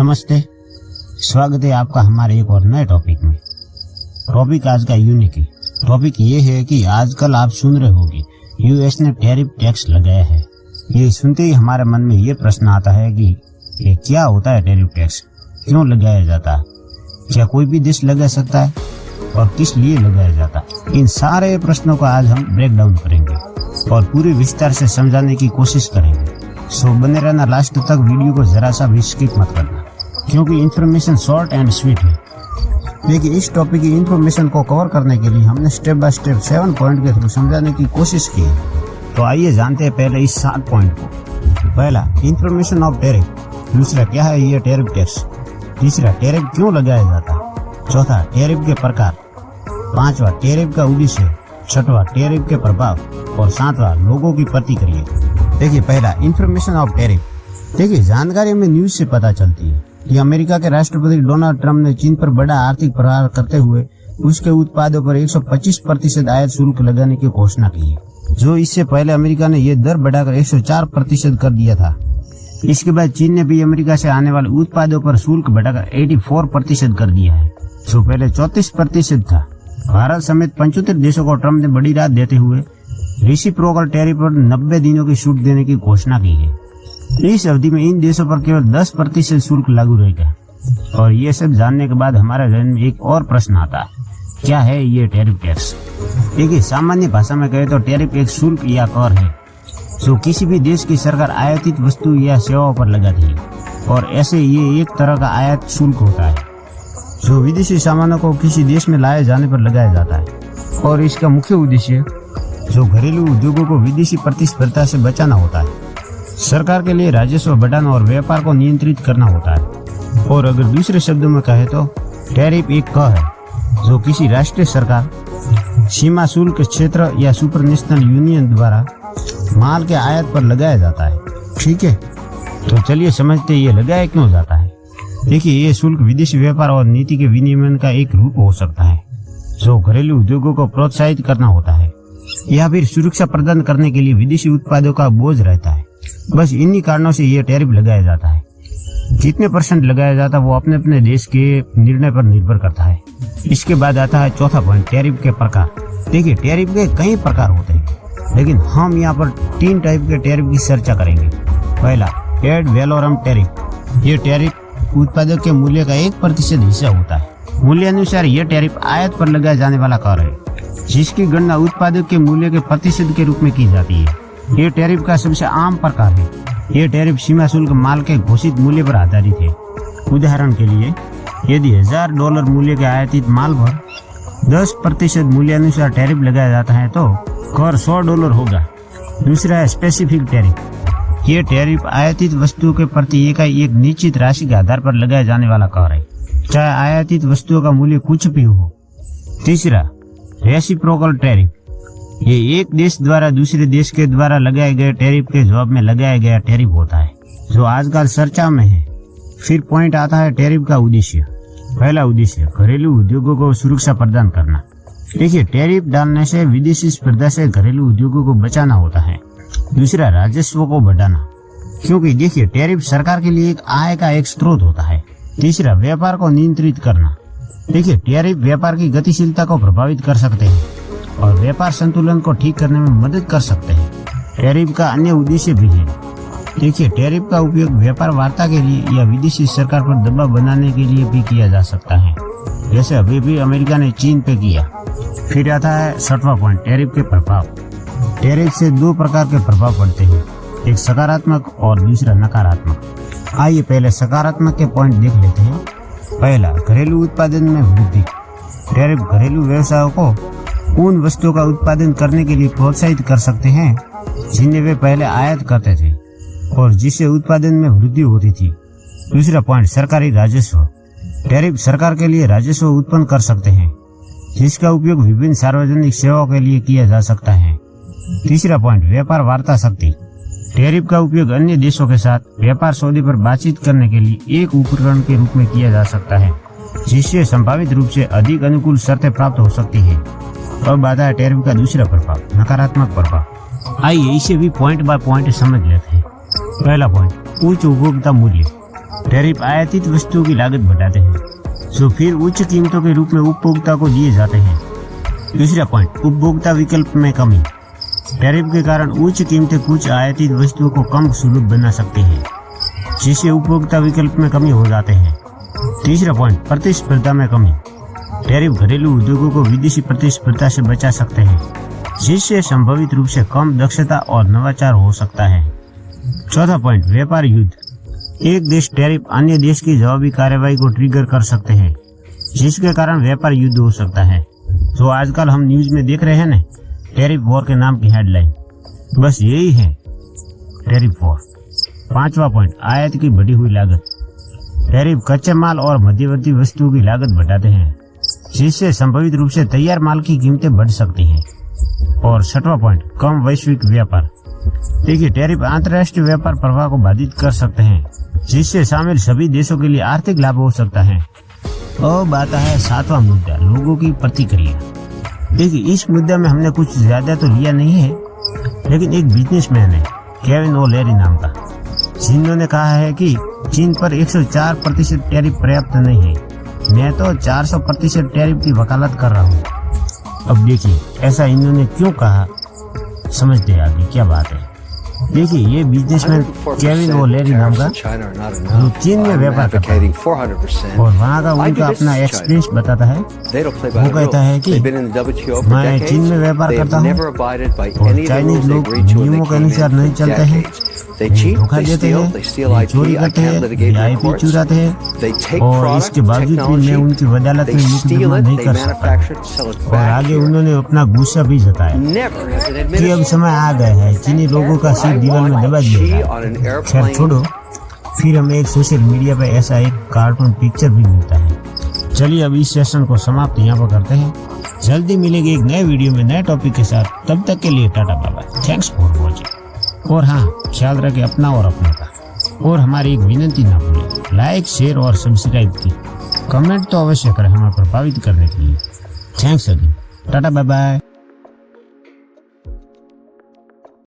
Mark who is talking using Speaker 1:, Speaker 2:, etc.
Speaker 1: नमस्ते, स्वागत है आपका हमारे एक और नए टॉपिक में। टॉपिक आज का यूनिक है। टॉपिक ये है कि आजकल आप सुन रहे होंगे यूएस ने टैरिफ टैक्स लगाया है। ये सुनते ही हमारे मन में ये प्रश्न आता है कि ये क्या होता है टैरिफ टैक्स, क्यों लगाया जाता है, क्या कोई भी देश लगा सकता है और किस लिए लगाया जाता है। इन सारे प्रश्नों का आज हम ब्रेक डाउन करेंगे और पूरे विस्तार से समझाने की कोशिश करेंगे। सो बने रहना लास्ट तक, वीडियो को जरा सा भी स्किप मत करना क्योंकि इन्फॉर्मेशन शॉर्ट एंड स्वीट है। देखिए, इस टॉपिक की इन्फॉर्मेशन को कवर करने के लिए हमने स्टेप बाय स्टेप 7 पॉइंट के थ्रू समझाने की कोशिश की है। तो आइए जानते हैं पहले इस 7 पॉइंट को। पहला, इन्फॉर्मेशन ऑफ टैरिफ। दूसरा, क्या है ये टैरिफ टैक्स। तीसरा, टैरिफ क्यों लगाया जाता है। चौथा, टैरिफ के प्रकार। पांचवा, टैरिफ का उद्देश्य। छठवां, टैरिफ के प्रभाव। और सातवां, लोगों की प्रतिक्रिया। देखिए, पहला, इन्फॉर्मेशन ऑफ टैरिफ। देखिए, जानकारी में न्यूज से पता चलती है कि अमेरिका के राष्ट्रपति डोनाल्ड ट्रंप ने चीन पर बड़ा आर्थिक प्रहार करते हुए उसके उत्पादों पर 125% आयात शुल्क लगाने की घोषणा की है, जो इससे पहले अमेरिका ने यह दर बढ़ाकर 104% कर दिया था। इसके बाद चीन ने भी अमेरिका से आने वाले उत्पादों पर शुल्क बढ़ाकर 84% कर दिया है, जो पहले 34% था। भारत समेत 75 देशों को ट्रंप ने बड़ी राहत देते हुए रेसिप्रोकल टैरिफ पर 90 दिनों की छूट देने की घोषणा की है। इस अवधि में इन देशों पर केवल 10% शुल्क लागू रहेगा। और ये सब जानने के बाद हमारे जहन में एक और प्रश्न आता है, क्या है ये टैरिफ टैक्स। देखिए, सामान्य भाषा में कहे तो टैरिफ एक शुल्क या कर है जो किसी भी देश की सरकार आयातित वस्तु या सेवाओं पर लगाती है। और ऐसे ये एक तरह का आयात शुल्क होता है जो विदेशी सामानों को किसी देश में लाए जाने पर लगाया जाता है। और इसका मुख्य उद्देश्य जो घरेलू उद्योगों को विदेशी प्रतिस्पर्धा से बचाना होता है, सरकार के लिए राजस्व बढ़ाना और व्यापार को नियंत्रित करना होता है। और अगर दूसरे शब्दों में कहे तो टैरिफ एक कर है जो किसी राष्ट्रीय सरकार, सीमा शुल्क क्षेत्र या सुपर नेशनल यूनियन द्वारा माल के आयात पर लगाया जाता है। ठीक है, तो चलिए समझते ये लगाया क्यों जाता है। देखिए, ये शुल्क विदेशी व्यापार और नीति के विनियमन का एक रूप हो सकता है जो घरेलू उद्योगों को प्रोत्साहित करना होता है या फिर सुरक्षा प्रदान करने के लिए विदेशी उत्पादों का बोझ रहता है। बस इन्हीं कारणों से ये टैरिफ लगाया जाता है। कितने % लगाया जाता है वो अपने अपने देश के निर्णय पर निर्भर करता है। इसके बाद आता है चौथा पॉइंट, टैरिफ के प्रकार। देखिए, टैरिफ के कई प्रकार होते हैं, लेकिन हम यहाँ पर 3 टाइप के टैरिफ की चर्चा करेंगे। पहला, एड वैलोरम टैरिफ। ये टैरिफ उत्पादक के मूल्य का 1% हिस्सा होता है। मूल्यानुसार यह टैरिफ आयात पर लगाया जाने वाला कर है जिसकी गणना उत्पादक के मूल्य के प्रतिशत के रूप में की जाती है। ये टैरिफ का सबसे आम प्रकार है। ये टैरिफ सीमा शुल्क माल के घोषित मूल्य पर आधारित है। उदाहरण के लिए, यदि $1000 मूल्य के आयातित माल पर 10% मूल्यानुसार टैरिफ लगाया जाता है तो कर $100 होगा। दूसरा है स्पेसिफिक टैरिफ। ये टैरिफ आयातित वस्तुओं के प्रति इकाई एक निश्चित राशि के आधार पर लगाया जाने वाला कर है, चाहे आयातित वस्तुओं का मूल्य कुछ भी हो। तीसरा, रेसिप्रोकल टैरिफ। ये एक देश द्वारा दूसरे देश के द्वारा लगाए गए टैरिफ के जवाब में लगाया गया टैरिफ होता है, जो आजकल चर्चा में है। फिर पॉइंट आता है टैरिफ का उद्देश्य। पहला उद्देश्य, घरेलू उद्योगों को सुरक्षा प्रदान करना। देखिए, टैरिफ डालने से विदेशी स्पर्धा से घरेलू उद्योगों को बचाना होता है। दूसरा, राजस्व को बढ़ाना, क्योंकि देखिए टैरिफ सरकार के लिए एक आय का एक स्रोत होता है। तीसरा, व्यापार को नियंत्रित करना। देखिए, टैरिफ व्यापार की गतिशीलता को प्रभावित कर सकते हैं और व्यापार संतुलन को ठीक करने में मदद कर सकते हैं। टैरिफ का अन्य उद्देश्य भी है। देखिए, टैरिफ का उपयोग व्यापार वार्ता के लिए या विदेशी सरकार पर दबाव बनाने के लिए भी किया जा सकता है, जैसे अभी भी अमेरिका ने चीन पे किया। फिर आता है 6वां पॉइंट, टैरिफ के प्रभाव। टैरिफ से 2 प्रकार के प्रभाव पड़ते हैं, एक सकारात्मक और दूसरा नकारात्मक। आइए पहले सकारात्मक के पॉइंट देख लेते हैं। पहला, घरेलू उत्पादन में वृद्धि। टैरिफ घरेलू व्यवसायों को उन वस्तुओं का उत्पादन करने के लिए प्रोत्साहित कर सकते हैं जिन्हें वे पहले आयात करते थे और जिससे उत्पादन में वृद्धि होती थी। दूसरा पॉइंट, सरकारी राजस्व। टैरिफ सरकार के लिए राजस्व उत्पन्न कर सकते हैं जिसका उपयोग विभिन्न सार्वजनिक सेवाओं के लिए किया जा सकता है। तीसरा पॉइंट, व्यापार वार्ता शक्ति। टैरिफ का उपयोग अन्य देशों के साथ व्यापार सौदे पर बातचीत करने के लिए एक उपकरण के रूप में किया जा सकता है जिससे संभावित रूप से अधिक अनुकूल शर्तें प्राप्त हो सकती है। अब आता है टैरिफ का दूसरा प्रभाव, नकारात्मक प्रभाव। आइए इसे भी पॉइंट बाय पॉइंट समझ लेते हैं। पहला पॉइंट, उच्च उपभोक्ता मूल्य। टैरिफ आयातित वस्तुओं की लागत बढ़ाते हैं, जो फिर उच्च कीमतों के रूप में उपभोक्ता को दिए जाते हैं। दूसरा पॉइंट, उपभोक्ता विकल्प में कमी। टैरिफ के कारण उच्च कीमतें कुछ आयातित वस्तुओं को कम सुलभ बना सकती हैं, जिससे उपभोक्ता विकल्प में कमी हो जाते हैं। तीसरा पॉइंट, प्रतिस्पर्धा में कमी। टैरिफ घरेलू उद्योगों को विदेशी प्रतिस्पर्धा से बचा सकते हैं, जिससे संभावित रूप से कम दक्षता और नवाचार हो सकता है। चौथा पॉइंट, व्यापार युद्ध। एक देश टैरिफ अन्य देश की जवाबी कार्रवाई को ट्रिगर कर सकते हैं, जिसके कारण व्यापार युद्ध हो सकता है। जो आजकल हम न्यूज में देख रहे हैं ना, टैरिफ वॉर के नाम की हेडलाइन, बस यही है, टैरिफ वॉर। पांचवा पॉइंट, आयात की बढ़ी हुई लागत। टैरिफ कच्चे माल और मध्यवर्ती वस्तुओं की लागत बढ़ाते हैं, जिससे संभावित रूप से तैयार माल की कीमतें बढ़ सकती हैं। और छठवां पॉइंट, कम वैश्विक व्यापार। देखिए, टैरिफ अंतर्राष्ट्रीय व्यापार प्रवाह को बाधित कर सकते हैं, जिससे शामिल सभी देशों के लिए आर्थिक लाभ हो सकता है। और बात है सातवां मुद्दा, लोगों की प्रतिक्रिया। देखिए, इस मुद्दे में हमने कुछ ज्यादा तो लिया नहीं है, लेकिन एक बिजनेसमैन है केविन ओ'लेरी नाम का, जिन्होंने कहा है कि चीन पर 104% टैरिफ पर्याप्त नहीं है। मैं तो 400% टैरिफ की वकालत कर रहा हूँ। अब देखिए, ऐसा इन्होंने क्यों कहा, समझते आगे क्या बात है। देखिए, ये बिजनेसमैन केविन ओ'लेरी नाम का, जो चीन में व्यापार करता है और वहाँ का उनका अपना एक्सपीरियंस बताता है। वो कहता है कि मैं चीन में व्यापार करता हूँ और चाइनीज लोग नियमों के अनुसार नहीं चलते हैं, धोखा देते हैं, चोरी करते हैं, वीआईपी चुराते हैं, और इसके बावजूद भी मैं उनकी वकालत में मुकदमा नहीं कर सकता। और आगे उन्होंने अपना गुस्सा भी जताया कि अब समय आ गया है चीनी लोगों का सिर दीवार में दबा दिया जाए। खैर छोड़ो, फिर हमें एक सोशल मीडिया पे ऐसा एक कार्टून पिक्चर भी मिलता है। चलिए अब इस सेशन को समाप्त यहाँ पर करते हैं। जल्दी मिलेंगे एक नए वीडियो में नए टॉपिक के साथ। तब तक के लिए tata bye bye, thanks for watching. और हाँ, ख्याल रखें अपना और अपनों का। और हमारी एक विनती ना भूलें, लाइक, शेयर और सब्सक्राइब की। कमेंट तो अवश्य करें हमें प्रभावित करने के लिए। Thanks again, tata bye bye.